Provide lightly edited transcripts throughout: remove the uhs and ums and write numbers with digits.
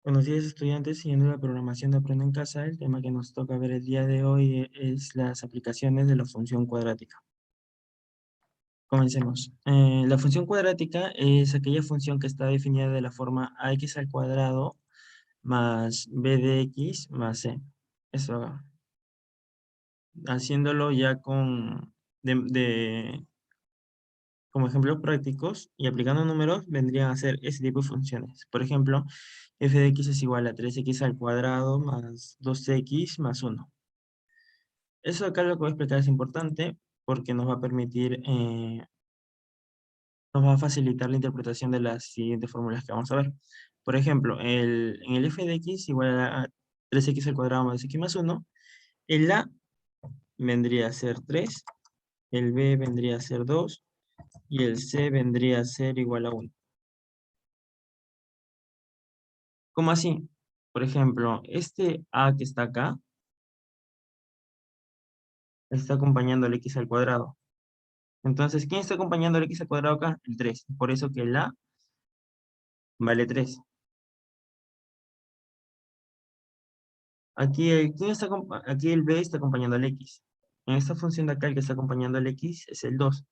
Buenos días, estudiantes. Siguiendo la programación de Aprende en Casa, el tema que nos toca ver el día de hoy es las aplicaciones de la función cuadrática. Comencemos. La función cuadrática es aquella función que está definida de la forma ax al cuadrado más b de x más c. Eso, haciéndolo ya como ejemplos prácticos y aplicando números, vendrían a ser ese tipo de funciones. Por ejemplo, f de x es igual a 3x al cuadrado más 2x más 1. Eso acá lo que voy a explicar es importante porque nos va a permitir, nos va a facilitar la interpretación de las siguientes fórmulas que vamos a ver. Por ejemplo, en el f de x igual a 3x al cuadrado más x más 1, el a vendría a ser 3, el b vendría a ser 2 y el c vendría a ser igual a 1. ¿Cómo así? Por ejemplo, este a que está acá está acompañando al x al cuadrado. Entonces, ¿quién está acompañando al x al cuadrado acá? El 3. Por eso que el a vale 3. Aquí aquí el b está acompañando al x. En esta función de acá el que está acompañando al x es el 2.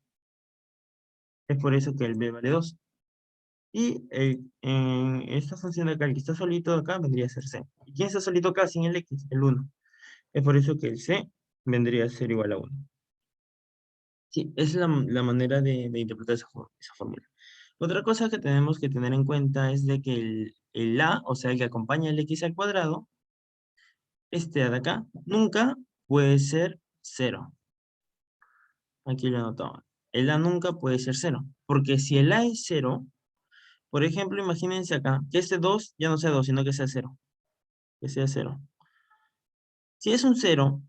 Es por eso que el b vale 2. Y en esta función de acá el que está solito acá vendría a ser c. ¿Y quién está solito acá sin el x? El 1. Es por eso que el c vendría a ser igual a 1. Sí, esa es la manera de interpretar esa fórmula. Otra cosa que tenemos que tener en cuenta es de que el a, o sea, el que acompaña el x al cuadrado, este de acá, nunca puede ser 0. Aquí lo anotaba. El A nunca puede ser 0. Porque si el A es 0, por ejemplo, imagínense acá, que este 2 ya no sea 2, sino que sea 0. Que sea 0. Si es un 0,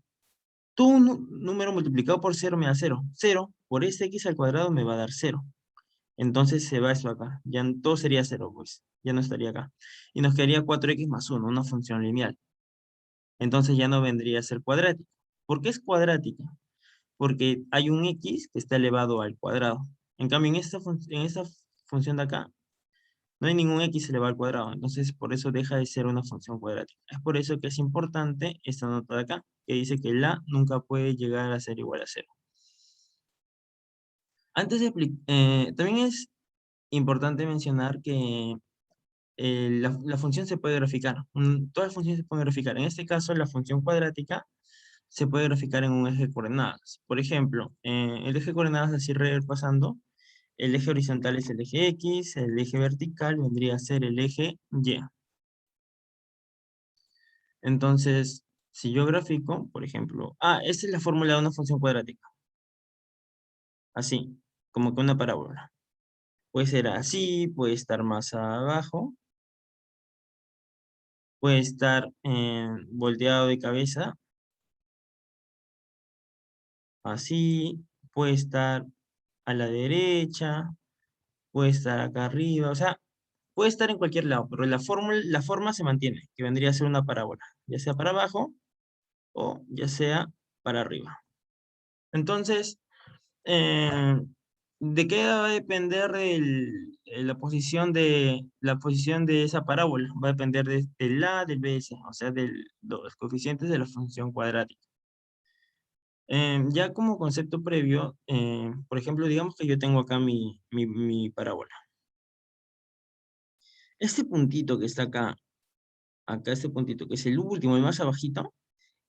todo un número multiplicado por 0 me da 0. 0 por este x al cuadrado me va a dar 0. Entonces se va esto acá. Ya todo sería 0, pues. Ya no estaría acá. Y nos quedaría 4x más 1, una función lineal. Entonces ya no vendría a ser cuadrática. ¿Por qué es cuadrática? Porque hay un x que está elevado al cuadrado. En cambio, en esta función de acá, no hay ningún x elevado al cuadrado. Entonces, por eso deja de ser una función cuadrática. Es por eso que es importante esta nota de acá, que dice que la nunca puede llegar a ser igual a 0. También es importante mencionar que la función se puede graficar. Todas las funciones se pueden graficar. En este caso, la función cuadrática se puede graficar en un eje de coordenadas. Por ejemplo, el eje de coordenadas, así repasando, el eje horizontal es el eje X, el eje vertical vendría a ser el eje Y. Entonces, si yo grafico, por ejemplo, esta es la fórmula de una función cuadrática. Así, como que una parábola. Puede ser así, puede estar más abajo, puede estar volteado de cabeza, así, puede estar a la derecha, puede estar acá arriba, o sea, puede estar en cualquier lado, pero la forma se mantiene, que vendría a ser una parábola, ya sea para abajo o ya sea para arriba. Entonces, eh, ¿de qué va a depender la posición de esa parábola? Va a depender del A, del B, C, o sea, de los coeficientes de la función cuadrática. Ya como concepto previo, por ejemplo, digamos que yo tengo acá mi parábola. Este puntito que está acá este puntito, que es el último y más abajito,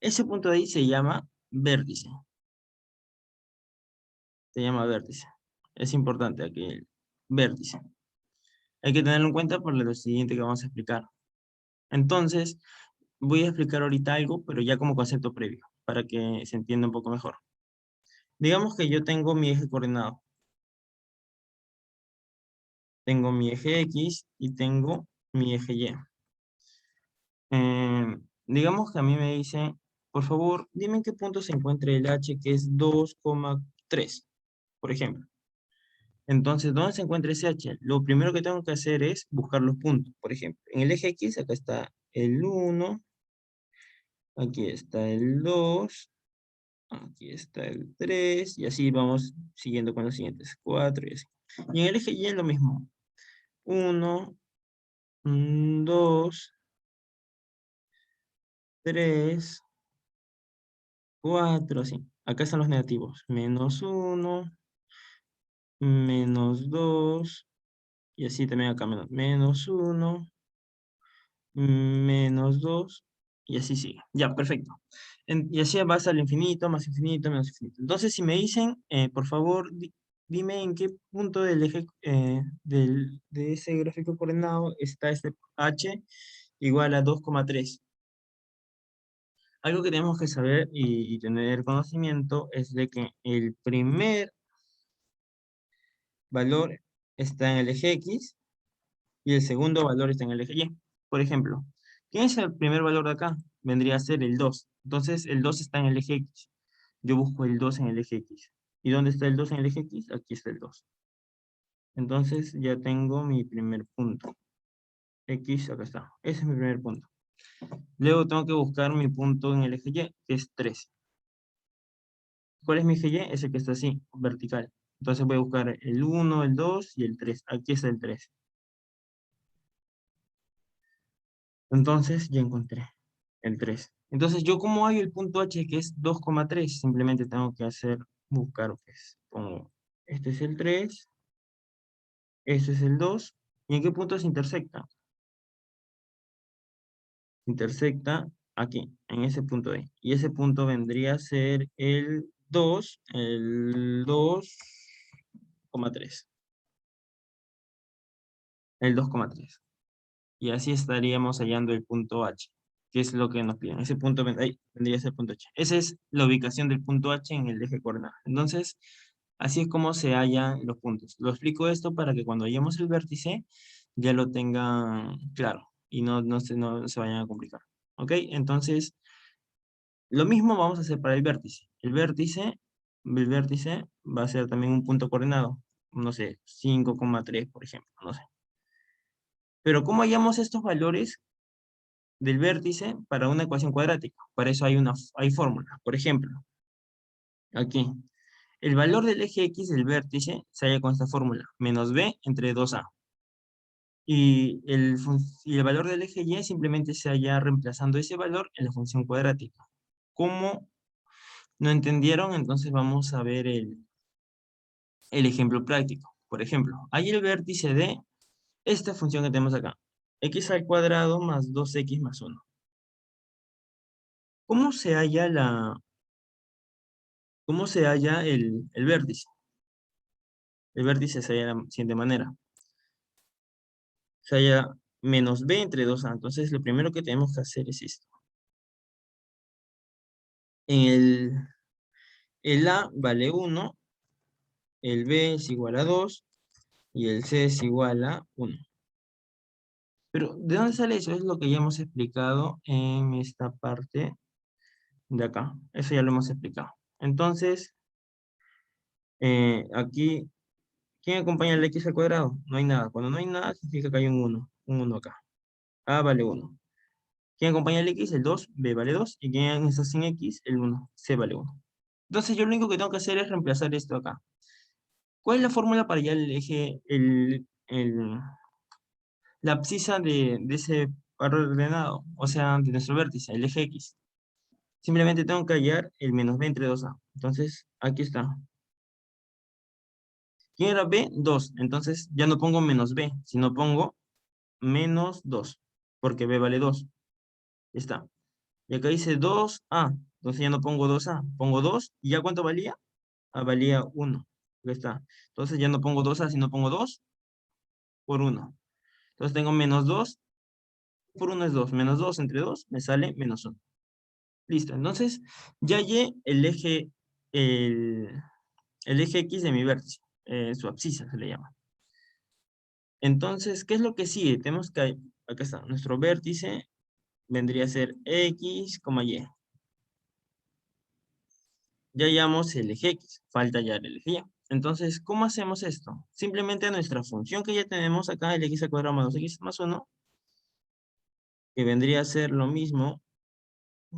ese punto de ahí se llama vértice. Se llama vértice. Es importante aquí el vértice. Hay que tenerlo en cuenta por lo siguiente que vamos a explicar. Entonces, voy a explicar ahorita algo, pero ya como concepto previo, para que se entienda un poco mejor. Digamos que yo tengo mi eje coordenado. Tengo mi eje X y tengo mi eje Y. Digamos que a mí me dice, por favor, dime en qué punto se encuentra el H, que es 2,3, por ejemplo. Entonces, ¿dónde se encuentra ese H? Lo primero que tengo que hacer es buscar los puntos. Por ejemplo, en el eje X, acá está el 1, aquí está el 2, aquí está el 3, y así vamos siguiendo con los siguientes 4 y así. Y en el eje Y es lo mismo. 1, 2, 3, 4, sí. Acá están los negativos. Menos 1, menos 2, y así también acá menos 1, menos 2, y así sigue. Ya, perfecto. Y así va hasta el infinito, más infinito, menos infinito. Entonces, si me dicen, por favor, dime en qué punto del eje de ese gráfico coordenado está este h igual a 2,3. Algo que tenemos que saber y tener conocimiento es de que el primer valor está en el eje X y el segundo valor está en el eje Y. Por ejemplo, ¿quién es el primer valor de acá? Vendría a ser el 2. Entonces, el 2 está en el eje X. Yo busco el 2 en el eje X. ¿Y dónde está el 2 en el eje X? Aquí está el 2. Entonces, ya tengo mi primer punto. X, acá está. Ese es mi primer punto. Luego tengo que buscar mi punto en el eje Y, que es 3. ¿Cuál es mi eje Y? Es el que está así, vertical. Entonces voy a buscar el 1, el 2 y el 3. Aquí está el 3. Entonces ya encontré el 3. Entonces yo como hay el punto H que es 2,3, simplemente tengo que buscar, pues, pongo, este es el 3, este es el 2, ¿y en qué punto se intersecta? Intersecta aquí, en ese punto D. Y ese punto vendría a ser el 2,3. El 2,3. Y así estaríamos hallando el punto H, que es lo que nos piden. Ese punto ahí vendría a ser el punto H. Esa es la ubicación del punto H en el eje coordenado. Entonces, así es como se hallan los puntos. Lo explico esto para que cuando hallemos el vértice ya lo tengan claro y no se vayan a complicar. ¿Ok? Entonces, lo mismo vamos a hacer para el vértice. El vértice va a ser también un punto coordenado. No sé, 5,3, por ejemplo. No sé. Pero ¿cómo hallamos estos valores del vértice para una ecuación cuadrática? Para eso hay fórmulas. Por ejemplo, aquí, el valor del eje X del vértice se halla con esta fórmula, menos b entre 2a. Y el valor del eje Y simplemente se halla reemplazando ese valor en la función cuadrática. ¿Cómo no entendieron? Entonces vamos a ver el ejemplo práctico. Por ejemplo, hay el vértice de esta función que tenemos acá, x al cuadrado más 2x más 1. ¿Cómo se halla ¿Cómo se halla el vértice? El vértice se halla de la siguiente manera. Se halla menos b entre 2a. Entonces, lo primero que tenemos que hacer es esto. El a vale 1, el b es igual a 2 y el c es igual a 1. Pero, ¿de dónde sale eso? Es lo que ya hemos explicado en esta parte de acá. Eso ya lo hemos explicado. Entonces, aquí, ¿quién acompaña el x al cuadrado? No hay nada. Cuando no hay nada, significa que hay un 1 acá. A vale 1. ¿Quién acompaña el x? El 2, b vale 2. ¿Y quién está sin x? El 1, c vale 1. Entonces yo lo único que tengo que hacer es reemplazar esto acá. ¿Cuál es la fórmula para hallar el eje, la abscisa de ese par ordenado? O sea, de nuestro vértice, el eje x. Simplemente tengo que hallar el menos b entre 2a. Entonces, aquí está. ¿Quién era b? 2. Entonces ya no pongo menos b, sino pongo menos 2. Porque b vale 2. Está. Y acá dice 2a. Entonces ya no pongo 2a. Pongo 2. ¿Y ya cuánto valía? Ah, valía 1. Acá está. Entonces ya no pongo 2a, sino pongo 2 por 1. Entonces tengo menos 2 por 1 es 2. Menos 2 entre 2 me sale menos 1. Listo. Entonces ya hallé el, el eje X de mi vértice. Su abscisa se le llama. Entonces, ¿qué es lo que sigue? Tenemos que, acá está, nuestro vértice vendría a ser X, Y. Ya hallamos el eje X, falta hallar el eje Y. Entonces, ¿cómo hacemos esto? Simplemente nuestra función que ya tenemos acá, el x al cuadrado más 2x más 1, que vendría a ser lo mismo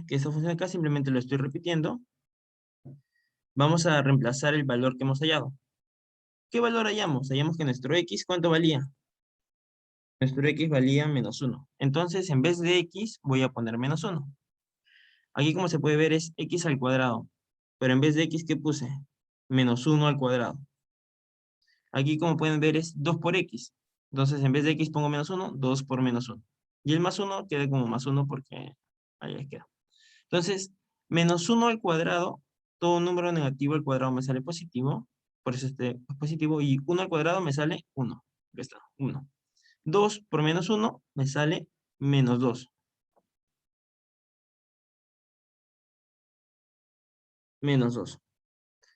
que esta función acá, simplemente lo estoy repitiendo. Vamos a reemplazar el valor que hemos hallado. ¿Qué valor hallamos? Hallamos que nuestro x, ¿cuánto valía? Nuestro x valía menos 1. Entonces, en vez de x, voy a poner menos 1. Aquí como se puede ver es x al cuadrado. Pero en vez de x, ¿qué puse? Menos 1 al cuadrado. Aquí como pueden ver es 2 por x. Entonces en vez de x pongo menos 1, 2 por menos 1. Y el más 1 queda como más 1 porque ahí queda. Entonces, menos 1 al cuadrado, todo número negativo al cuadrado me sale positivo. Por eso este es positivo. Y 1 al cuadrado me sale 1. Aquí está, 1. 2 por menos 1 me sale menos 2. Menos 2.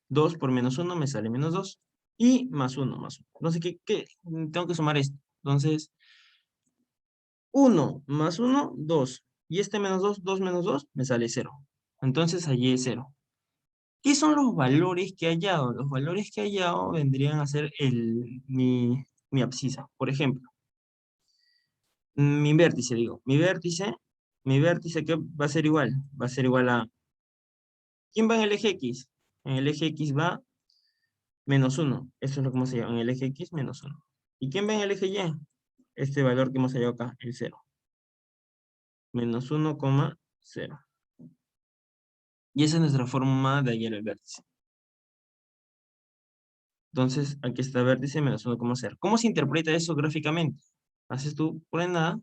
2 por menos 1 me sale menos 2. Y más 1, más 1. Entonces, ¿qué? Tengo que sumar esto. Entonces, 1 más 1, 2. Y este menos 2, 2 menos 2, me sale 0. Entonces, allí es 0. ¿Qué son los valores que he hallado? Los valores que he hallado vendrían a ser mi abscisa. Por ejemplo, mi vértice, digo. Mi vértice, ¿qué va a ser igual? Va a ser igual a... ¿Quién va en el eje X? En el eje X va menos 1. Eso es lo que hemos hallado. En el eje X, menos 1. ¿Y quién va en el eje Y? Este valor que hemos hallado acá, el 0. Menos 1,0. Y esa es nuestra forma de hallar el vértice. Entonces, aquí está vértice menos 1,0. ¿Cómo se interpreta eso gráficamente? Haces tú por nada.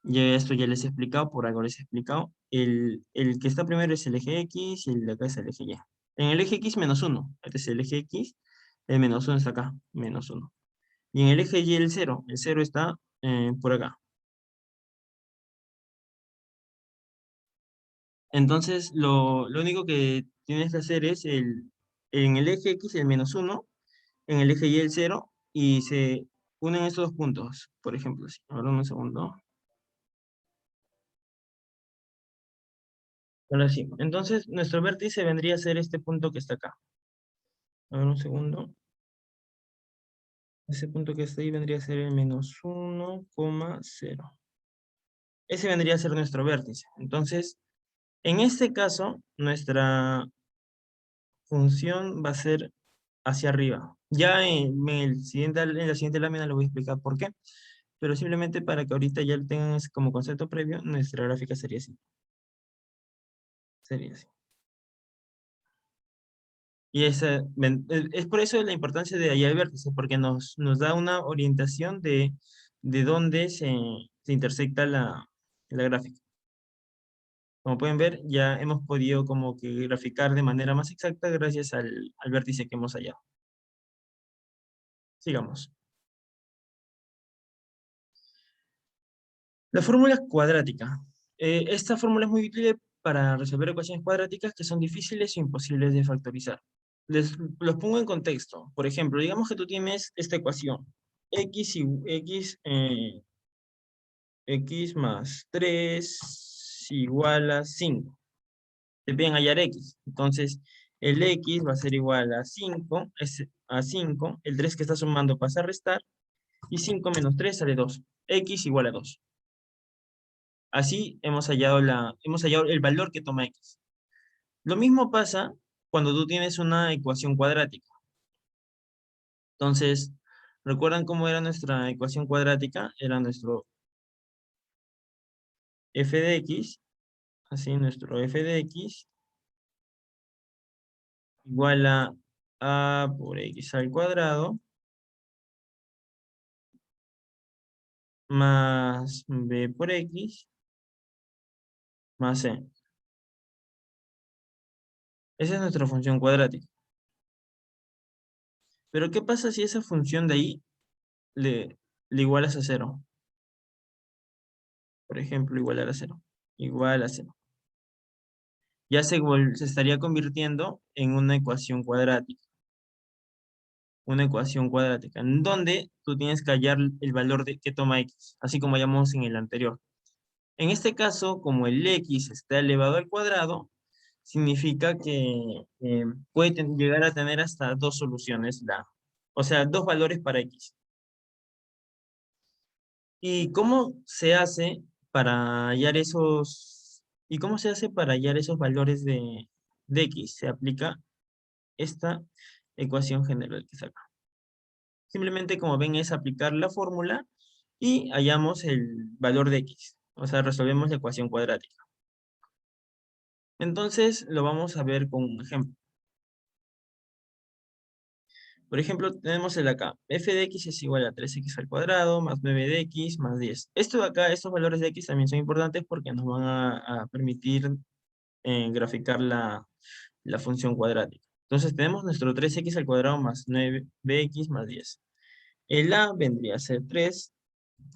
Ya esto ya les he explicado, por algo les he explicado. El que está primero es el eje X y el de acá es el eje Y. En el eje X, menos 1. Este es el eje X. El menos 1 está acá, menos 1. Y en el eje Y, el 0. El 0 está por acá. Entonces, lo único que tienes que hacer es en el eje X, el menos 1, en el eje Y, el 0, y se unen estos dos puntos. Por ejemplo, si ahora un segundo. Ahora sí. Entonces, nuestro vértice vendría a ser este punto que está acá. A ver un segundo. Ese punto que está ahí vendría a ser el menos 1,0. Ese vendría a ser nuestro vértice. Entonces, en este caso, nuestra función va a ser hacia arriba. Ya en la siguiente lámina le voy a explicar por qué. Pero simplemente para que ahorita ya lo tengan como concepto previo, nuestra gráfica sería así. Sería así. Y es por eso la importancia de hallar el vértice, porque nos da una orientación de dónde se intersecta la gráfica. Como pueden ver, ya hemos podido como que graficar de manera más exacta gracias al vértice que hemos hallado. Sigamos. La fórmula cuadrática. Esta fórmula es muy útil para resolver ecuaciones cuadráticas que son difíciles o imposibles de factorizar. Los pongo en contexto. Por ejemplo, digamos que tú tienes esta ecuación. X más 3 igual a 5. Te piden hallar X. Entonces, el X va a ser igual a 5, a 5. El 3 que está sumando pasa a restar. Y 5 menos 3 sale 2. X igual a 2. Así hemos hallado el valor que toma X. Lo mismo pasa cuando tú tienes una ecuación cuadrática. Entonces, ¿recuerdan cómo era nuestra ecuación cuadrática? Era nuestro f de x, así nuestro f de x igual a por x al cuadrado más b por x más c. Esa es nuestra función cuadrática. Pero ¿qué pasa si esa función de ahí le igualas a cero? Por ejemplo, igualar a cero. Igual a cero. Ya se estaría convirtiendo en una ecuación cuadrática. Una ecuación cuadrática, en donde tú tienes que hallar el valor que toma x, así como hallamos en el anterior. En este caso, como el x está elevado al cuadrado, significa que puede llegar a tener hasta dos soluciones, o sea, dos valores para x. ¿Y cómo se hace para hallar esos valores de x? Se aplica esta ecuación general que saca. Simplemente, como ven, es aplicar la fórmula y hallamos el valor de x. O sea, resolvemos la ecuación cuadrática. Entonces, lo vamos a ver con un ejemplo. Por ejemplo, tenemos el acá. F de x es igual a 3x al cuadrado más 9 de x más 10. Esto de acá, estos valores de x también son importantes porque nos van a permitir graficar la función cuadrática. Entonces tenemos nuestro 3x al cuadrado más 9bx más 10. El a vendría a ser 3,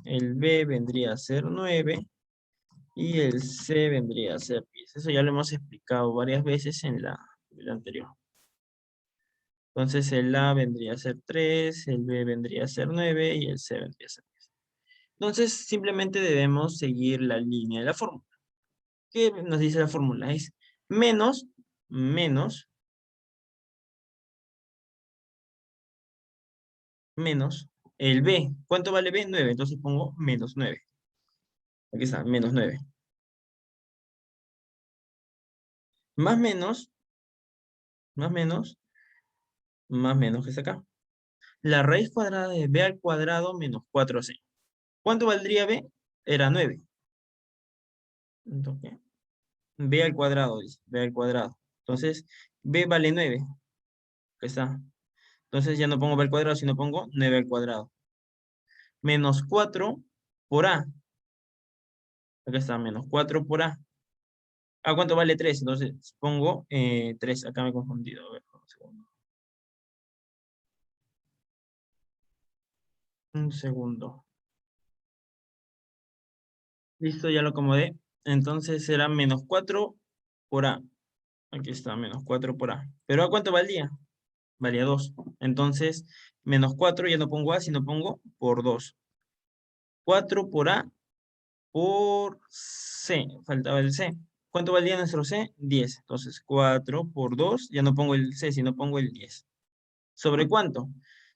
el b vendría a ser 9 y el c vendría a ser 10. Eso ya lo hemos explicado varias veces en la anterior. Entonces el a vendría a ser 3, el b vendría a ser 9 y el c vendría a ser 10. Entonces simplemente debemos seguir la línea de la fórmula. ¿Qué nos dice la fórmula? Es menos, menos, menos el b. ¿Cuánto vale b? 9. Entonces pongo menos 9. Aquí está, menos 9. Más menos, más menos, más menos que está acá. La raíz cuadrada de b al cuadrado menos 4c. ¿Cuánto valdría b? Era 9. Entonces, b al cuadrado, dice, b al cuadrado. Entonces, b vale 9. Aquí está. Entonces ya no pongo b al cuadrado, sino pongo 9 al cuadrado. Menos 4 por a. Acá está, menos 4 por a. ¿A cuánto vale 3? Entonces pongo 3. Acá me he confundido. A ver, un segundo. Un segundo. Listo, ya lo acomodé. Entonces será menos 4 por a. Aquí está, menos 4 por a. ¿Pero a cuánto valía? Valía 2. Entonces, menos 4 ya no pongo a, sino pongo por 2. 4 por a por c. Faltaba el c. ¿Cuánto valía nuestro c? 10. Entonces, 4 por 2, ya no pongo el c, sino pongo el 10. ¿Sobre cuánto?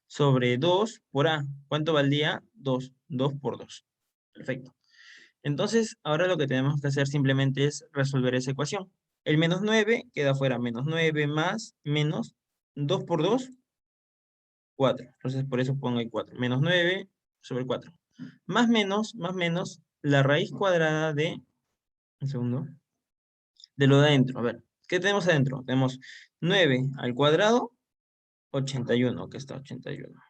Sobre 2 por a. ¿Cuánto valía? 2. 2 por 2. Perfecto. Entonces, ahora lo que tenemos que hacer simplemente es resolver esa ecuación. El menos 9 queda fuera. Menos 9 más menos 2 por 2, 4. Entonces, por eso pongo ahí 4. Menos 9 sobre 4. Más menos, la raíz cuadrada de, un segundo, de lo de adentro. A ver, ¿qué tenemos adentro? Tenemos 9 al cuadrado, 81. Aquí está, 81.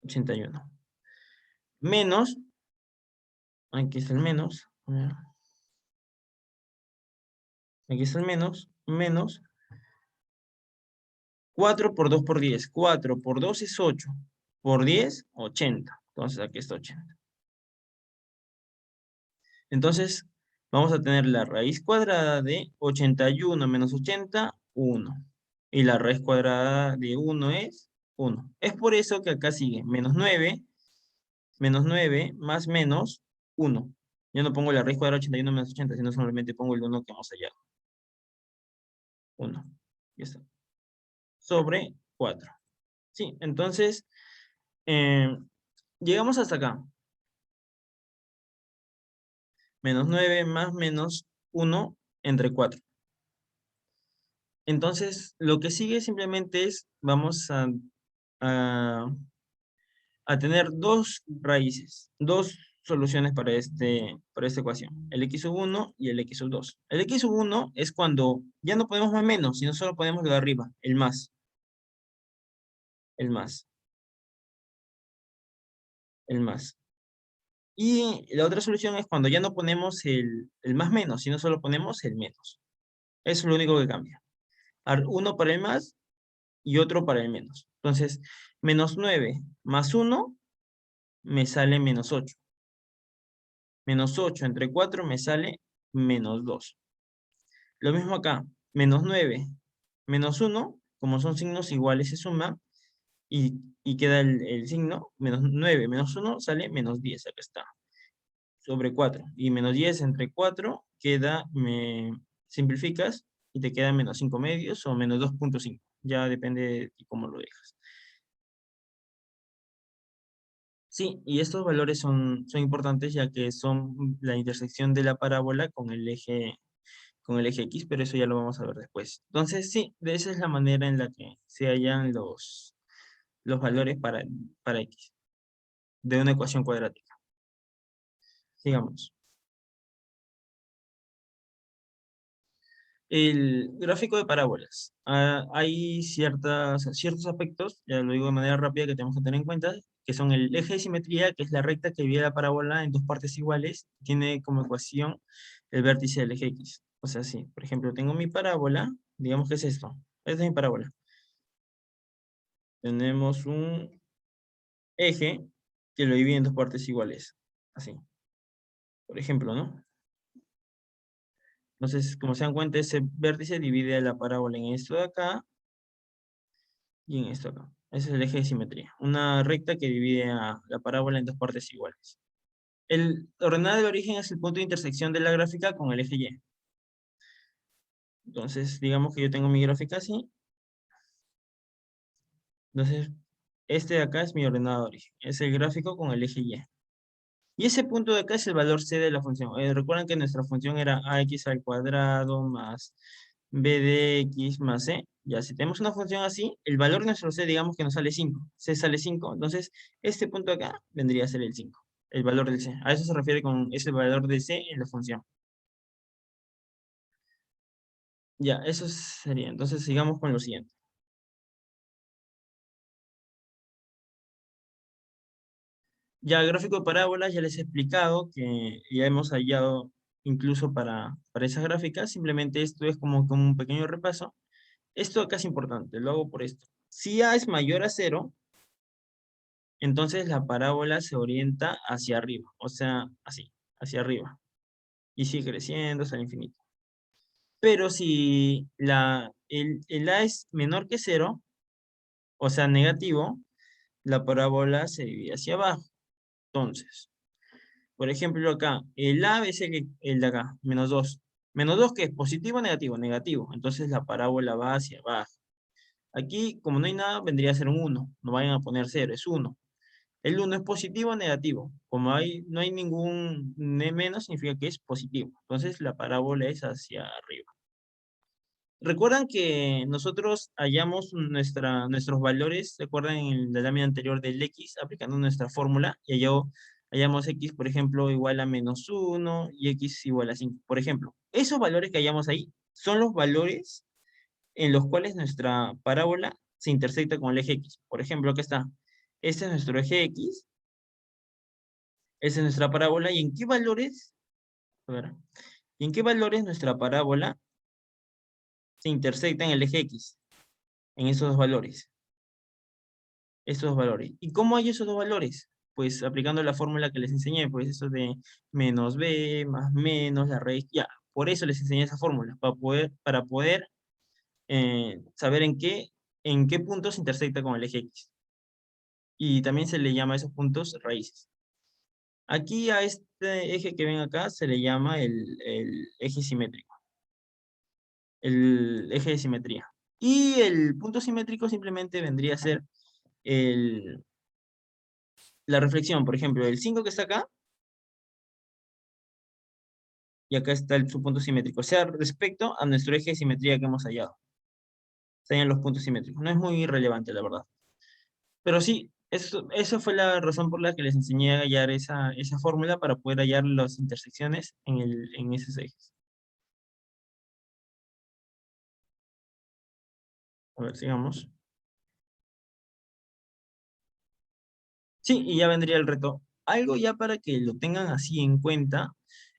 81. Menos, aquí está el menos. A ver, aquí está el menos, menos 4 por 2 por 10. 4 por 2 es 8. Por 10, 80. Entonces aquí está 80. Entonces vamos a tener la raíz cuadrada de 81 menos 80, 1. Y la raíz cuadrada de 1 es 1. Es por eso que acá sigue menos 9 más menos 1. Yo no pongo la raíz cuadrada de 81 menos 80, sino solamente pongo el 1 que vamos allá. 1. Ya está. Sobre 4. Sí, entonces eh, llegamos hasta acá. Menos 9 más menos 1 entre 4. Entonces, lo que sigue simplemente es, vamos a, a tener dos raíces, dos soluciones para esta ecuación. El x sub 1 y el x sub 2. El x sub 1 es cuando ya no ponemos más menos, sino solo ponemos lo de arriba, el más, el más, el más. Y la otra solución es cuando ya no ponemos el más menos, sino solo ponemos el menos. Eso es lo único que cambia. Uno para el más y otro para el menos. Entonces, menos 9 más 1 me sale menos 8. Menos 8 entre 4 me sale menos 2. Lo mismo acá, menos 9 menos 1, como son signos iguales, se suma y queda el signo, menos 9 menos 1 sale menos 10, acá está, sobre 4. Y menos 10 entre 4 queda, me simplificas y te queda menos 5 medios o menos 2,5. Ya depende de ti cómo lo dejas. Sí, y estos valores son importantes ya que son la intersección de la parábola con el eje X, pero eso ya lo vamos a ver después. Entonces, sí, de esa es la manera en la que se hallan los valores para X de una ecuación cuadrática. Sigamos. El gráfico de parábolas. Hay ciertos aspectos, ya lo digo de manera rápida, que tenemos que tener en cuenta, que son el eje de simetría, que es la recta que divide la parábola en dos partes iguales, tiene como ecuación el vértice del eje X. O sea, sí, por ejemplo, tengo mi parábola, digamos que es esto. Esta es mi parábola. Tenemos un eje que lo divide en dos partes iguales. Así, por ejemplo, ¿no? Entonces, como se dan cuenta, ese vértice divide la parábola en esto de acá y en esto acá. Ese es el eje de simetría. Una recta que divide a la parábola en dos partes iguales. El ordenada del origen es el punto de intersección de la gráfica con el eje Y. Entonces, digamos que yo tengo mi gráfica así. Entonces, este de acá es mi ordenada de origen. Es el gráfico con el eje Y. Y ese punto de acá es el valor C de la función. Recuerden que nuestra función era ax al cuadrado más b de x más c. Ya, si tenemos una función así, el valor de nuestro c, digamos que nos sale 5. C sale 5. Entonces, este punto de acá vendría a ser el 5. El valor del c. A eso se refiere con ese valor de c en la función. Ya, eso sería. Entonces, sigamos con lo siguiente. Ya, el gráfico de parábolas, ya les he explicado que ya hemos hallado incluso para esas gráficas. Simplemente esto es como un pequeño repaso. Esto acá es importante, lo hago por esto. Si A es mayor a 0, entonces la parábola se orienta hacia arriba, o sea, así, hacia arriba. Y sigue creciendo hasta el infinito. Pero si el A es menor que 0, o sea, negativo, la parábola se divide hacia abajo. Entonces, por ejemplo, acá, el A es el de acá, menos 2. Menos 2, ¿qué es? ¿Positivo o negativo? Negativo. Entonces la parábola va hacia abajo. Aquí, como no hay nada, vendría a ser un 1. No vayan a poner 0, es 1. El 1 es positivo o negativo. Como no hay ningún menos, significa que es positivo. Entonces la parábola es hacia arriba. Recuerdan que nosotros hallamos nuestros valores, recuerdan en la lámina anterior del x, aplicando nuestra fórmula, y hallamos x, por ejemplo, igual a menos 1 y x igual a 5. Por ejemplo, esos valores que hallamos ahí son los valores en los cuales nuestra parábola se intersecta con el eje X. Por ejemplo, acá está. Este es nuestro eje X. Esa es nuestra parábola. ¿Y en qué valores? A ver. ¿Y en qué valores nuestra parábola se intersecta en el eje X? En esos dos valores. Estos dos valores. ¿Y cómo hay esos dos valores? Pues aplicando la fórmula que les enseñé, pues eso de menos b más menos la raíz. Ya, por eso les enseñé esa fórmula, para poder saber en qué puntos se intersecta con el eje X. Y también se le llama a esos puntos raíces. Aquí a este eje que ven acá se le llama el eje simétrico, el eje de simetría. Y el punto simétrico simplemente vendría a ser la reflexión. Por ejemplo, el 5 que está acá, y acá está su punto simétrico. O sea, respecto a nuestro eje de simetría que hemos hallado. Serían los puntos simétricos. No es muy relevante, la verdad. Pero sí, esa fue la razón por la que les enseñé a hallar esa fórmula para poder hallar las intersecciones en esos ejes. A ver, sigamos. Sí, y ya vendría el reto. Algo ya para que lo tengan así en cuenta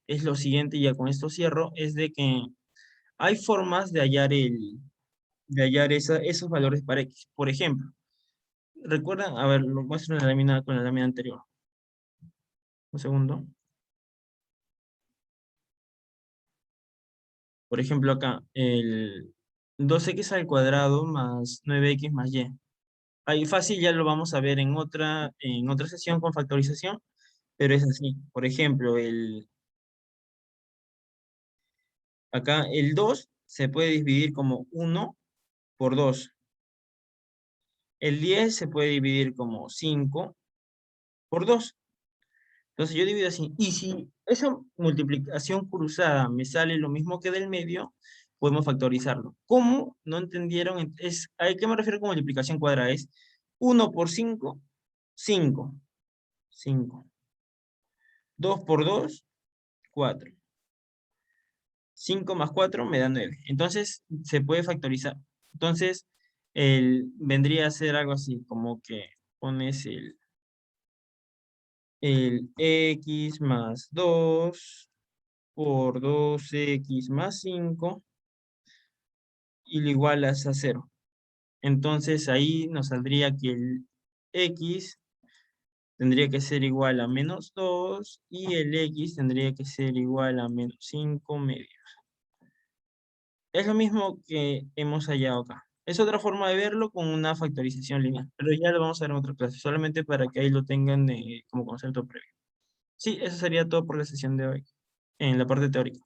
es lo siguiente, y ya con esto cierro, es de que hay formas de hallar esos valores para X. Por ejemplo, recuerdan, a ver, lo muestro en con la lámina anterior. Un segundo. Por ejemplo, acá, el 2x al cuadrado más 9x más y. Ahí fácil ya lo vamos a ver en otra sesión con factorización, pero es así. Por ejemplo, acá el 2 se puede dividir como 1 por 2. El 10 se puede dividir como 5 por 2. Entonces yo divido así. Y si esa multiplicación cruzada me sale lo mismo que del medio, podemos factorizarlo. ¿Cómo? ¿No entendieron? ¿A qué me refiero con multiplicación cuadrada? Es 1 por 5, 5. 5. 2 por 2, 4. 5 más 4 me da 9. Entonces, se puede factorizar. Entonces, vendría a ser algo así, como que pones el x más 2 por 2x más 5 y lo igualas a 0. Entonces, ahí nos saldría que el x tendría que ser igual a menos 2 y el x tendría que ser igual a menos 5 medios. Es lo mismo que hemos hallado acá. Es otra forma de verlo con una factorización lineal, pero ya lo vamos a ver en otra clase, solamente para que ahí lo tengan como concepto previo. Sí, eso sería todo por la sesión de hoy, en la parte teórica.